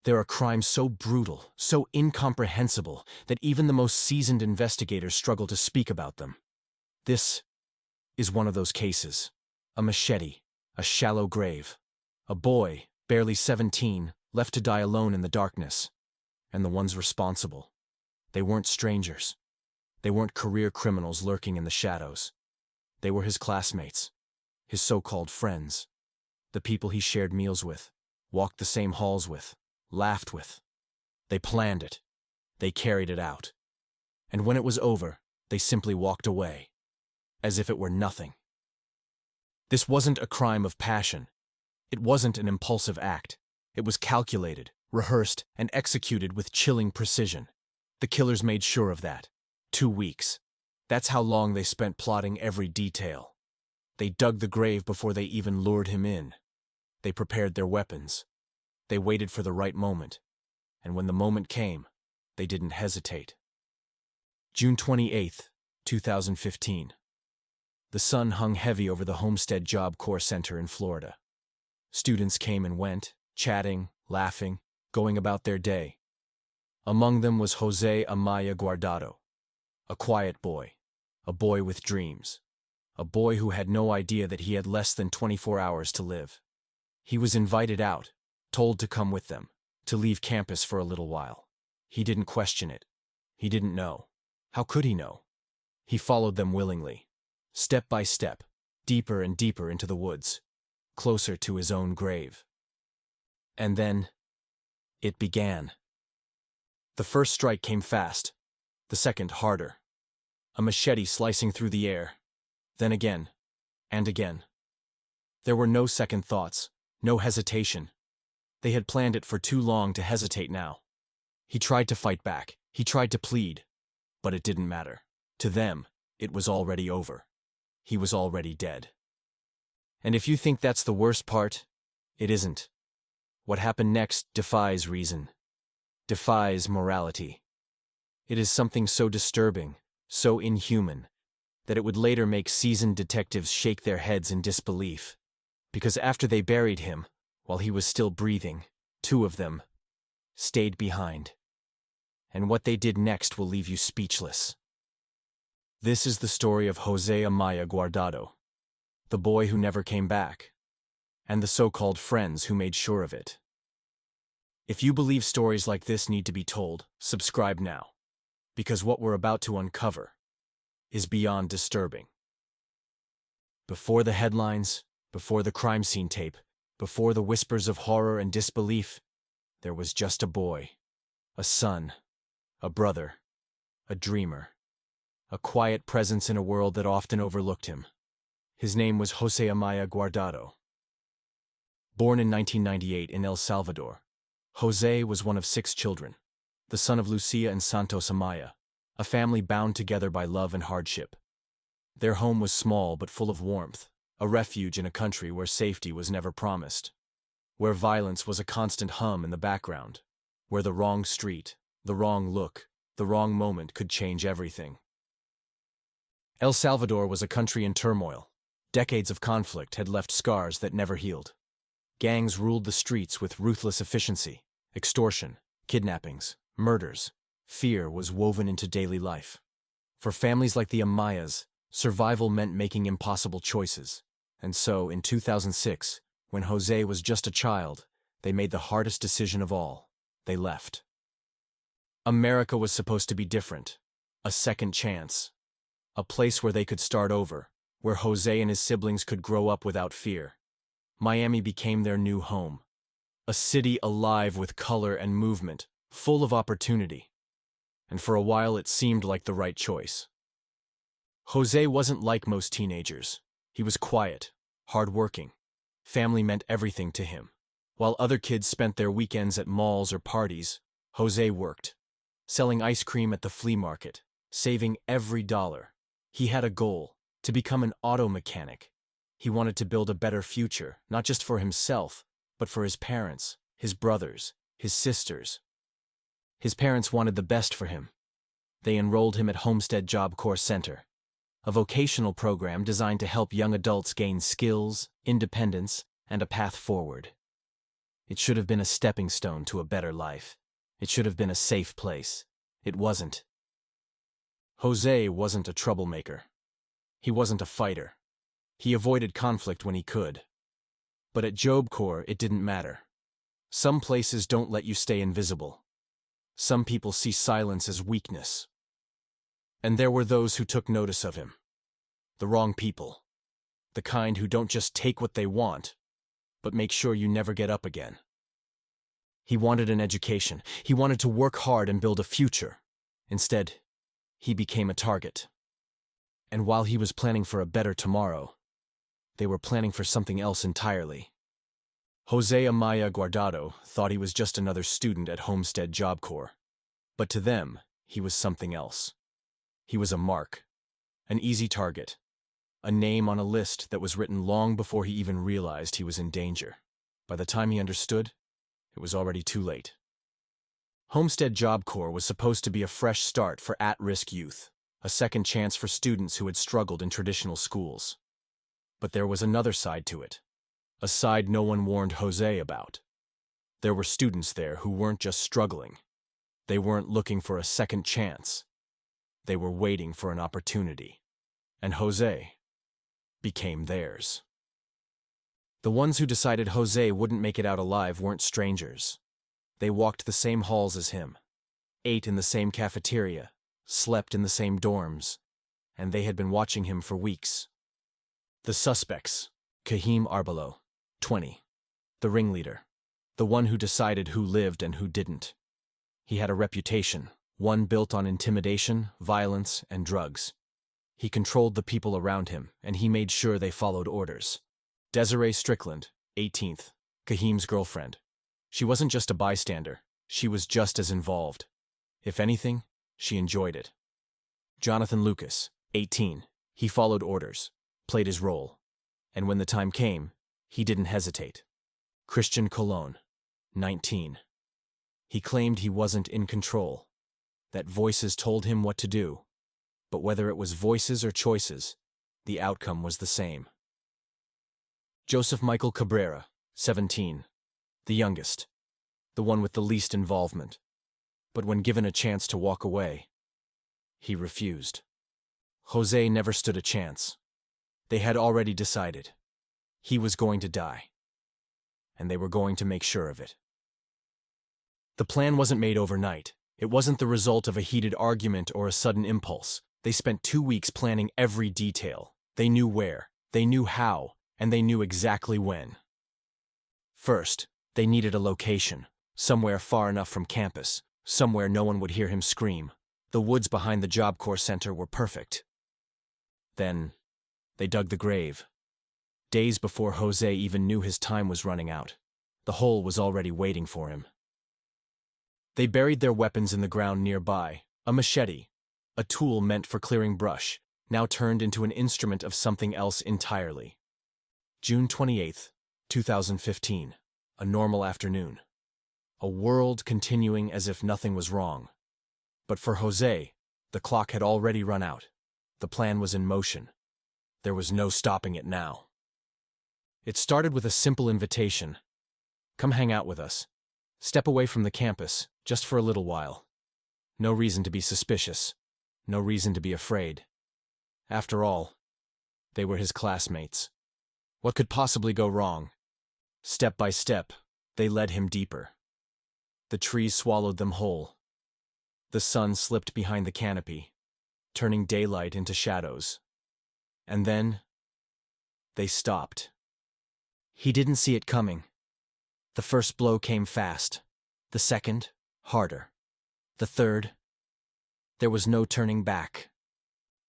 There are crimes so brutal, so incomprehensible, that even the most seasoned investigators struggle to speak about them. This is one of those cases. A machete, a shallow grave. A boy, barely 17, left to die alone in the darkness. And the ones responsible. They weren't strangers. They weren't career criminals lurking in the shadows. They were his classmates, his so-called friends, the people he shared meals with, walked the same halls with, laughed with. They planned it. They carried it out. And when it was over, they simply walked away, as if it were nothing. This wasn't a crime of passion. It wasn't an impulsive act. It was calculated, rehearsed, and executed with chilling precision. The killers made sure of that. 2 weeks. That's how long they spent plotting every detail. They dug the grave before they even lured him in. They prepared their weapons. They waited for the right moment. And when the moment came, they didn't hesitate. June 28, 2015. The sun hung heavy over the Homestead Job Corps Center in Florida. Students came and went, chatting, laughing, going about their day. Among them was Jose Amaya Guardado, a quiet boy, a boy with dreams, a boy who had no idea that he had less than 24 hours to live. He was invited out, told to come with them, to leave campus for a little while. He didn't question it. He didn't know. How could he know? He followed them willingly, step by step, deeper and deeper into the woods, closer to his own grave. And then, it began. The first strike came fast, the second harder. A machete slicing through the air, then again, and again. There were no second thoughts, no hesitation. They had planned it for too long to hesitate now. He tried to fight back, he tried to plead, but it didn't matter. To them, it was already over. He was already dead. And if you think that's the worst part, it isn't. What happened next defies reason, defies morality. It is something so disturbing, so inhuman, that it would later make seasoned detectives shake their heads in disbelief. Because after they buried him, while he was still breathing, 2 of them stayed behind. And what they did next will leave you speechless. This is the story of Jose Amaya Guardado, the boy who never came back, and the so-called friends who made sure of it. If you believe stories like this need to be told, subscribe now, because what we're about to uncover is beyond disturbing. Before the headlines, before the crime scene tape, before the whispers of horror and disbelief, there was just a boy, a son, a brother, a dreamer, a quiet presence in a world that often overlooked him. His name was Jose Amaya Guardado. Born in 1998 in El Salvador, Jose was one of 6 children, the son of Lucia and Santos Amaya, a family bound together by love and hardship. Their home was small but full of warmth, a refuge in a country where safety was never promised, where violence was a constant hum in the background, where the wrong street, the wrong look, the wrong moment could change everything. El Salvador was a country in turmoil. Decades of conflict had left scars that never healed. Gangs ruled the streets with ruthless efficiency. Extortion, kidnappings, murders. Fear was woven into daily life. For families like the Amayas, survival meant making impossible choices. And so, in 2006, when Jose was just a child, they made the hardest decision of all. They left. America was supposed to be different. A second chance. A place where they could start over, where Jose and his siblings could grow up without fear. Miami became their new home. A city alive with color and movement, full of opportunity. And for a while it seemed like the right choice. Jose wasn't like most teenagers. He was quiet, hardworking. Family meant everything to him. While other kids spent their weekends at malls or parties, Jose worked, selling ice cream at the flea market, saving every dollar. He had a goal, to become an auto mechanic. He wanted to build a better future, not just for himself, but for his parents, his brothers, his sisters. His parents wanted the best for him. They enrolled him at Homestead Job Corps Center, a vocational program designed to help young adults gain skills, independence, and a path forward. It should have been a stepping stone to a better life. It should have been a safe place. It wasn't. Jose wasn't a troublemaker. He wasn't a fighter. He avoided conflict when he could. But at Job Corps, it didn't matter. Some places don't let you stay invisible. Some people see silence as weakness. And there were those who took notice of him. The wrong people. The kind who don't just take what they want, but make sure you never get up again. He wanted an education. He wanted to work hard and build a future. Instead, he became a target. And while he was planning for a better tomorrow, they were planning for something else entirely. Jose Amaya Guardado thought he was just another student at Homestead Job Corps. But to them, he was something else. He was a mark, an easy target, a name on a list that was written long before he even realized he was in danger. By the time he understood, it was already too late. Homestead Job Corps was supposed to be a fresh start for at-risk youth, a second chance for students who had struggled in traditional schools. But there was another side to it, a side no one warned Jose about. There were students there who weren't just struggling. They weren't looking for a second chance. They were waiting for an opportunity. And Jose became theirs. The ones who decided Jose wouldn't make it out alive weren't strangers. They walked the same halls as him, ate in the same cafeteria, slept in the same dorms, and they had been watching him for weeks. The suspects: Kahim Arbelo, 20, the ringleader, the one who decided who lived and who didn't. He had a reputation, one built on intimidation, violence, and drugs. He controlled the people around him, and he made sure they followed orders. Desiree Strickland, 18th, Kahim's girlfriend. She wasn't just a bystander, she was just as involved. If anything, she enjoyed it. Jonathan Lucas, 18, he followed orders, played his role, and when the time came, he didn't hesitate. Christian Colon, 19. He claimed he wasn't in control, that voices told him what to do, but whether it was voices or choices, the outcome was the same. Joseph Michael Cabrera, 17, the youngest, the one with the least involvement, but when given a chance to walk away, he refused. Jose never stood a chance. They had already decided. He was going to die, and they were going to make sure of it. The plan wasn't made overnight. It wasn't the result of a heated argument or a sudden impulse. They spent 2 weeks planning every detail. They knew where, they knew how, and they knew exactly when. First, they needed a location, somewhere far enough from campus, somewhere no one would hear him scream. The woods behind the Job Corps Center were perfect. Then, they dug the grave. Days before Jose even knew his time was running out, the hole was already waiting for him. They buried their weapons in the ground nearby, a machete, a tool meant for clearing brush, now turned into an instrument of something else entirely. June 28, 2015, a normal afternoon. A world continuing as if nothing was wrong. But for Jose, the clock had already run out. The plan was in motion. There was no stopping it now. It started with a simple invitation. Come hang out with us. Step away from the campus, just for a little while. No reason to be suspicious. No reason to be afraid. After all, they were his classmates. What could possibly go wrong? Step by step, they led him deeper. The trees swallowed them whole. The sun slipped behind the canopy, turning daylight into shadows. And then, they stopped. He didn't see it coming. The first blow came fast. The second, harder. The third, there was no turning back.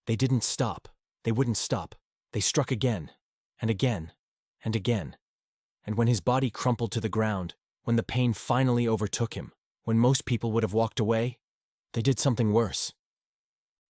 They didn't stop. They wouldn't stop. They struck again, and again, and again. And when his body crumpled to the ground, when the pain finally overtook him, when most people would have walked away, they did something worse.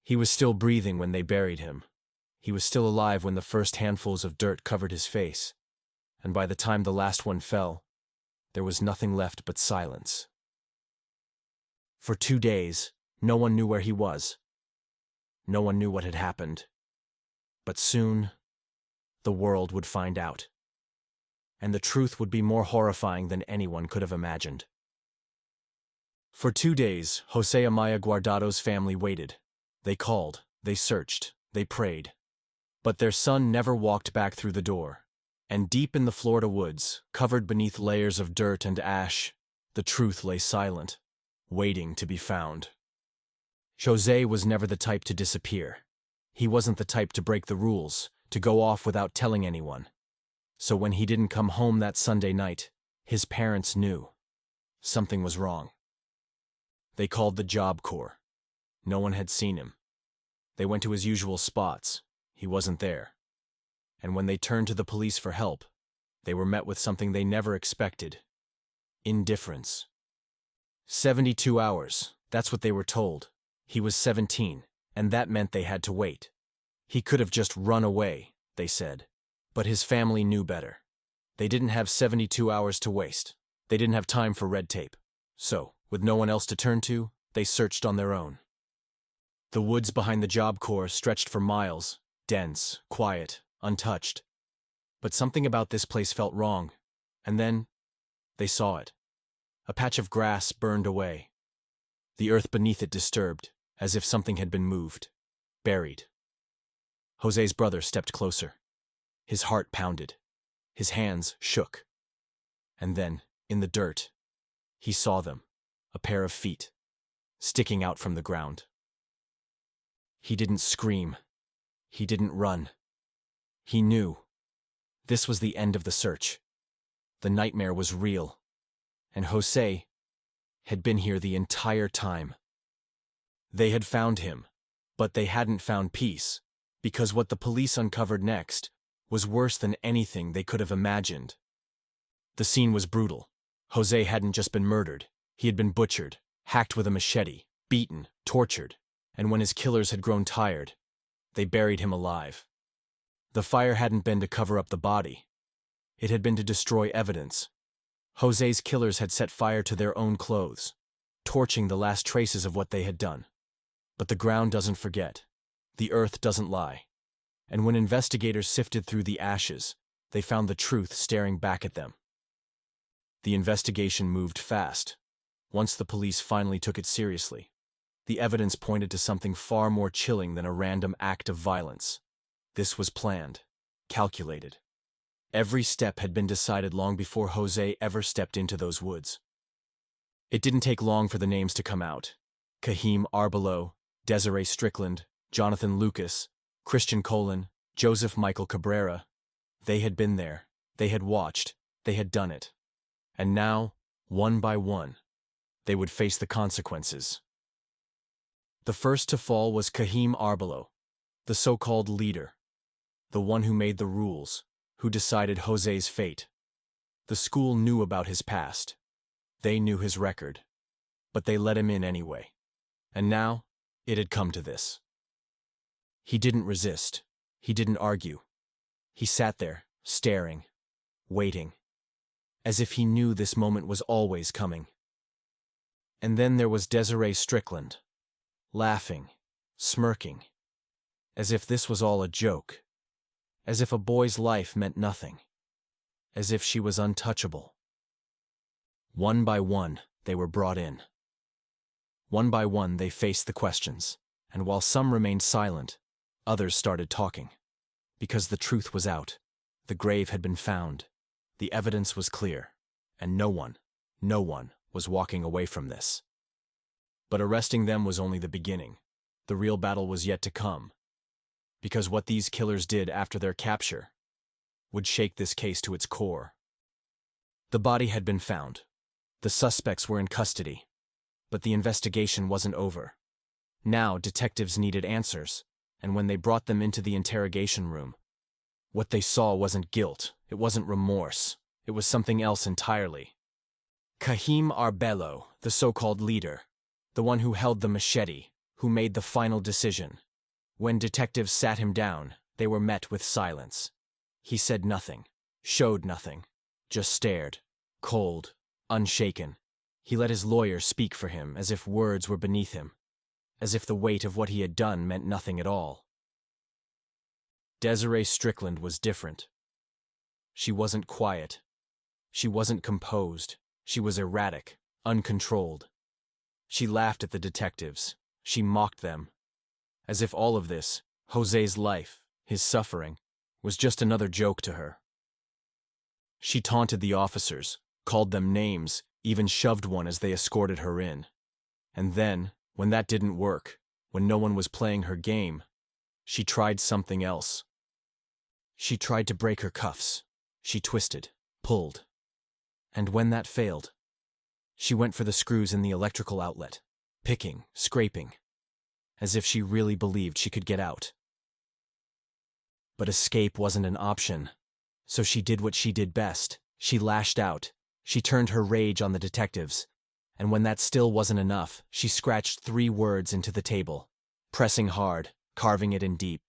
He was still breathing when they buried him. He was still alive when the first handfuls of dirt covered his face. And by the time the last one fell, there was nothing left but silence. For 2 days, no one knew where he was. No one knew what had happened. But soon, the world would find out. and the truth would be more horrifying than anyone could have imagined. For 2 days, Jose Amaya Guardado's family waited. They called, they searched, they prayed. But their son never walked back through the door. And deep in the Florida woods, covered beneath layers of dirt and ash, the truth lay silent, waiting to be found. Jose was never the type to disappear. He wasn't the type to break the rules, to go off without telling anyone. So when he didn't come home that Sunday night, his parents knew something was wrong. They called the Job Corps. No one had seen him. They went to his usual spots. He wasn't there. And when they turned to the police for help, they were met with something they never expected: indifference. 72 hours, that's what they were told. He was 17, and that meant they had to wait. He could have just run away, they said. But his family knew better. They didn't have 72 hours to waste. They didn't have time for red tape. So, with no one else to turn to, they searched on their own. The woods behind the Job Corps stretched for miles, dense, quiet, untouched. But something about this place felt wrong. And then, they saw it. A patch of grass burned away. The earth beneath it disturbed, as if something had been moved, buried. Jose's brother stepped closer. His heart pounded. His hands shook. And then, in the dirt, he saw them, a pair of feet, sticking out from the ground. He didn't scream. He didn't run. He knew. This was the end of the search. The nightmare was real. And Jose had been here the entire time. They had found him, but they hadn't found peace, because what the police uncovered next was worse than anything they could have imagined. The scene was brutal. Jose hadn't just been murdered. He had been butchered, hacked with a machete, beaten, tortured, and when his killers had grown tired, they buried him alive. The fire hadn't been to cover up the body. It had been to destroy evidence. Jose's killers had set fire to their own clothes, torching the last traces of what they had done. But the ground doesn't forget. The earth doesn't lie. And when investigators sifted through the ashes, they found the truth staring back at them. The investigation moved fast. Once the police finally took it seriously, the evidence pointed to something far more chilling than a random act of violence. This was planned, calculated. Every step had been decided long before Jose ever stepped into those woods. It didn't take long for the names to come out. Kahim Arbelow, Desiree Strickland, Jonathan Lucas, Christian Colon, Joseph Michael Cabrera. They had been there. They had watched. They had done it. And now, one by one, they would face the consequences. The first to fall was Kahim Arbelow, the so-called leader, the one who made the rules, who decided Jose's fate. The school knew about his past. They knew his record. But they let him in anyway. And now, it had come to this. He didn't resist. He didn't argue. He sat there, staring, waiting, as if he knew this moment was always coming. And then there was Desiree Strickland, laughing, smirking, as if this was all a joke, as if a boy's life meant nothing, as if she was untouchable. One by one, they were brought in. One by one, they faced the questions, and while some remained silent, others started talking. Because the truth was out, the grave had been found, the evidence was clear, and no one was walking away from this. But arresting them was only the beginning. The real battle was yet to come. Because what these killers did after their capture would shake this case to its core. The body had been found. The suspects were in custody. But the investigation wasn't over. Now detectives needed answers, and when they brought them into the interrogation room, what they saw wasn't guilt, it wasn't remorse, it was something else entirely. Kahim Arbelow, the so-called leader, the one who held the machete, who made the final decision. When detectives sat him down, they were met with silence. He said nothing, showed nothing, just stared, cold, unshaken. He let his lawyer speak for him as if words were beneath him, as if the weight of what he had done meant nothing at all. Desiree Strickland was different. She wasn't quiet, She wasn't composed. She was erratic, uncontrolled. She laughed at the detectives. She mocked them. As if all of this, Jose's life, his suffering, was just another joke to her. She taunted the officers, called them names, even shoved one as they escorted her in. And then, when that didn't work, when no one was playing her game, she tried something else. She tried to break her cuffs. She twisted, pulled. And when that failed, she went for the screws in the electrical outlet, picking, scraping, as if she really believed she could get out. But escape wasn't an option, so she did what she did best. She lashed out. She turned her rage on the detectives. And when that still wasn't enough, she scratched 3 words into the table, pressing hard, carving it in deep.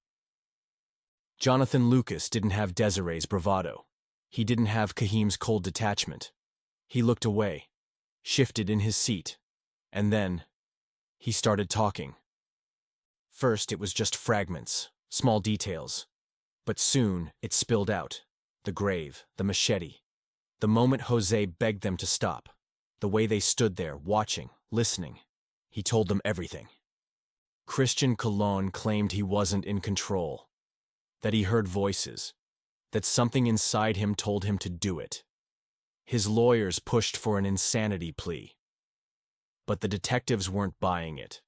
Jonathan Lucas didn't have Desiree's bravado. He didn't have Kahim's cold detachment. He looked away, shifted in his seat, and then he started talking. First, it was just fragments, small details. But soon, it spilled out. The grave, the machete. The moment Jose begged them to stop. The way they stood there, watching, listening. He told them everything. Christian Colon claimed he wasn't in control. That he heard voices. That something inside him told him to do it. His lawyers pushed for an insanity plea. But the detectives weren't buying it.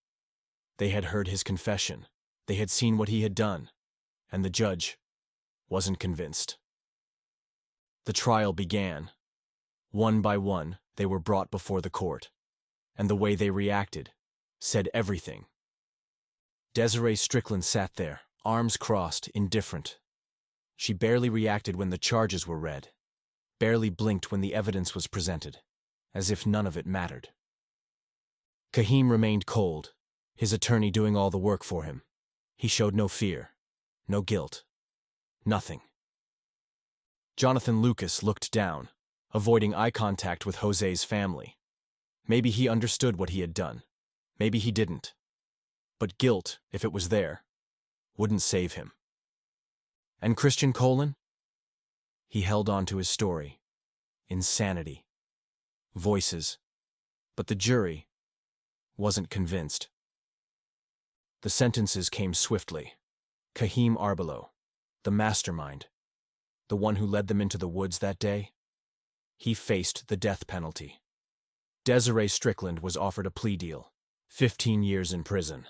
They had heard his confession. They had seen what he had done. And the judge wasn't convinced. The trial began. One by one, they were brought before the court. And the way they reacted said everything. Desiree Strickland sat there, arms crossed, indifferent. She barely reacted when the charges were read, barely blinked when the evidence was presented, as if none of it mattered. Kahim remained cold, his attorney doing all the work for him. He showed no fear, no guilt, nothing. Jonathan Lucas looked down, avoiding eye contact with Jose's family. Maybe he understood what he had done. Maybe he didn't. But guilt, if it was there, wouldn't save him. And Christian Colon? He held on to his story. Insanity. Voices. But the jury wasn't convinced. The sentences came swiftly. Kahim Arbelow, the mastermind, the one who led them into the woods that day, he faced the death penalty. Desiree Strickland was offered a plea deal, 15 years in prison.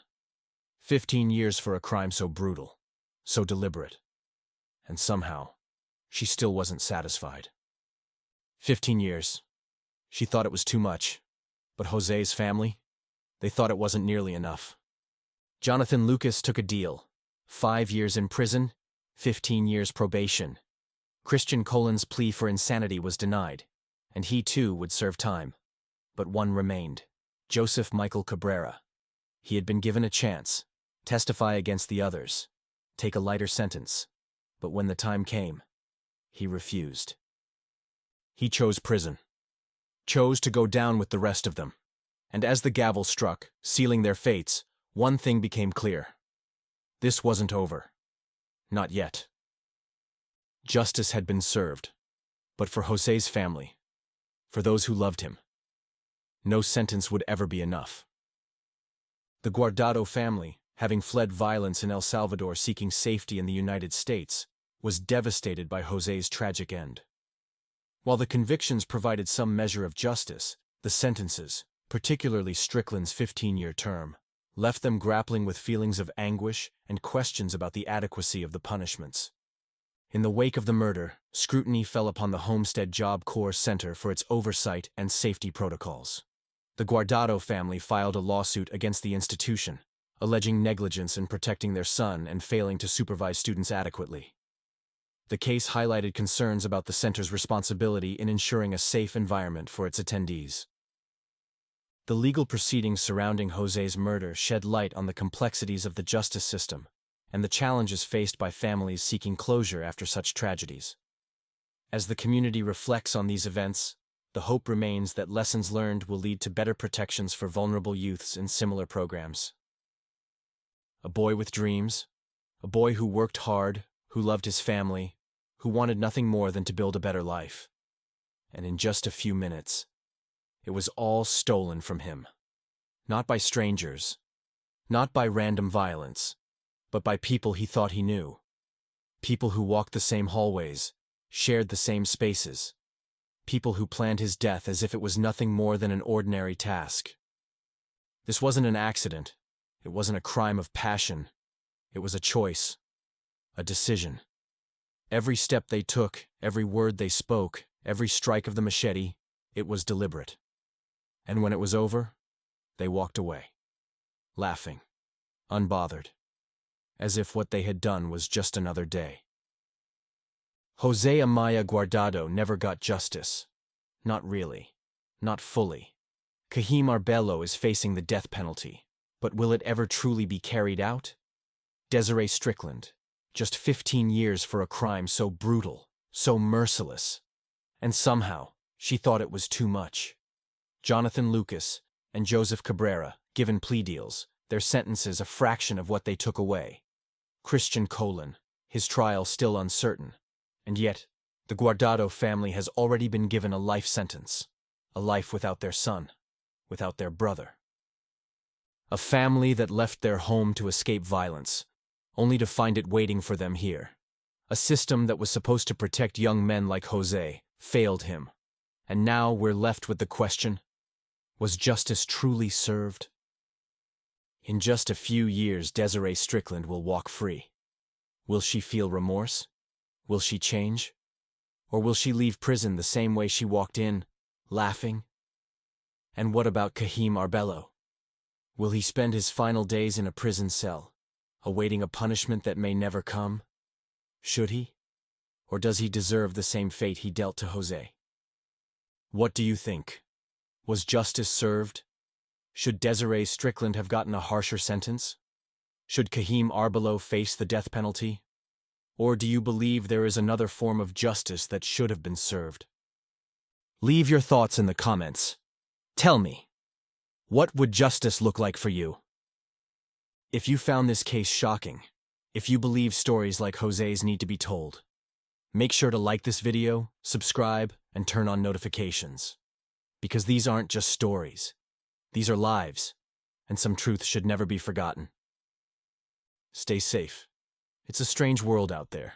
15 years for a crime so brutal, so deliberate. And somehow, she still wasn't satisfied. 15 years. She thought it was too much. But Jose's family? They thought it wasn't nearly enough. Jonathan Lucas took a deal. 5 years in prison, 15 years probation. Christian Colon's plea for insanity was denied, and he too would serve time. But one remained. Joseph Michael Cabrera. He had been given a chance. Testify against the others. Take a lighter sentence. But when the time came, he refused. He chose prison. Chose to go down with the rest of them. And as the gavel struck, sealing their fates, one thing became clear. This wasn't over. Not yet. Justice had been served. But for Jose's family, for those who loved him, no sentence would ever be enough. The Guardado family, having fled violence in El Salvador seeking safety in the United States, was devastated by Jose's tragic end. While the convictions provided some measure of justice, the sentences, particularly Strickland's 15-year term, left them grappling with feelings of anguish and questions about the adequacy of the punishments. In the wake of the murder, scrutiny fell upon the Homestead Job Corps Center for its oversight and safety protocols. The Guardado family filed a lawsuit against the institution, alleging negligence in protecting their son and failing to supervise students adequately. The case highlighted concerns about the center's responsibility in ensuring a safe environment for its attendees. The legal proceedings surrounding Jose's murder shed light on the complexities of the justice system and the challenges faced by families seeking closure after such tragedies. As the community reflects on these events, the hope remains that lessons learned will lead to better protections for vulnerable youths in similar programs. A boy with dreams, a boy who worked hard, who loved his family, who wanted nothing more than to build a better life. and in just a few minutes, it was all stolen from him. Not by strangers, not by random violence, but by people he thought he knew. People who walked the same hallways, shared the same spaces. People who planned his death as if it was nothing more than an ordinary task. This wasn't an accident. It wasn't a crime of passion. It was a choice, a decision. Every step they took, every word they spoke, every strike of the machete, it was deliberate. And when it was over, they walked away, laughing, unbothered, as if what they had done was just another day. Jose Amaya Guardado never got justice. Not really. Not fully. Kahim Arbelo is facing the death penalty, but will it ever truly be carried out? Desiree Strickland, just 15 years for a crime so brutal, so merciless. And somehow, she thought it was too much. Jonathan Lucas and Joseph Cabrera, given plea deals, their sentences a fraction of what they took away. Christian Colon, his trial still uncertain. And yet, the Guardado family has already been given a life sentence. A life without their son, without their brother. A family that left their home to escape violence, only to find it waiting for them here. A system that was supposed to protect young men like Jose failed him. And now we're left with the question, was justice truly served? In just a few years, Desiree Strickland will walk free. Will she feel remorse? Will she change? Or will she leave prison the same way she walked in, laughing? And what about Kahim Arbelo? Will he spend his final days in a prison cell, awaiting a punishment that may never come? Should he? Or does he deserve the same fate he dealt to Jose? What do you think? Was justice served? Should Desiree Strickland have gotten a harsher sentence? Should Kahim Arbelo face the death penalty? Or do you believe there is another form of justice that should have been served? Leave your thoughts in the comments. Tell me, what would justice look like for you? If you found this case shocking, if you believe stories like Jose's need to be told, make sure to like this video, subscribe, and turn on notifications. Because these aren't just stories. These are lives, and some truth should never be forgotten. Stay safe. It's a strange world out there.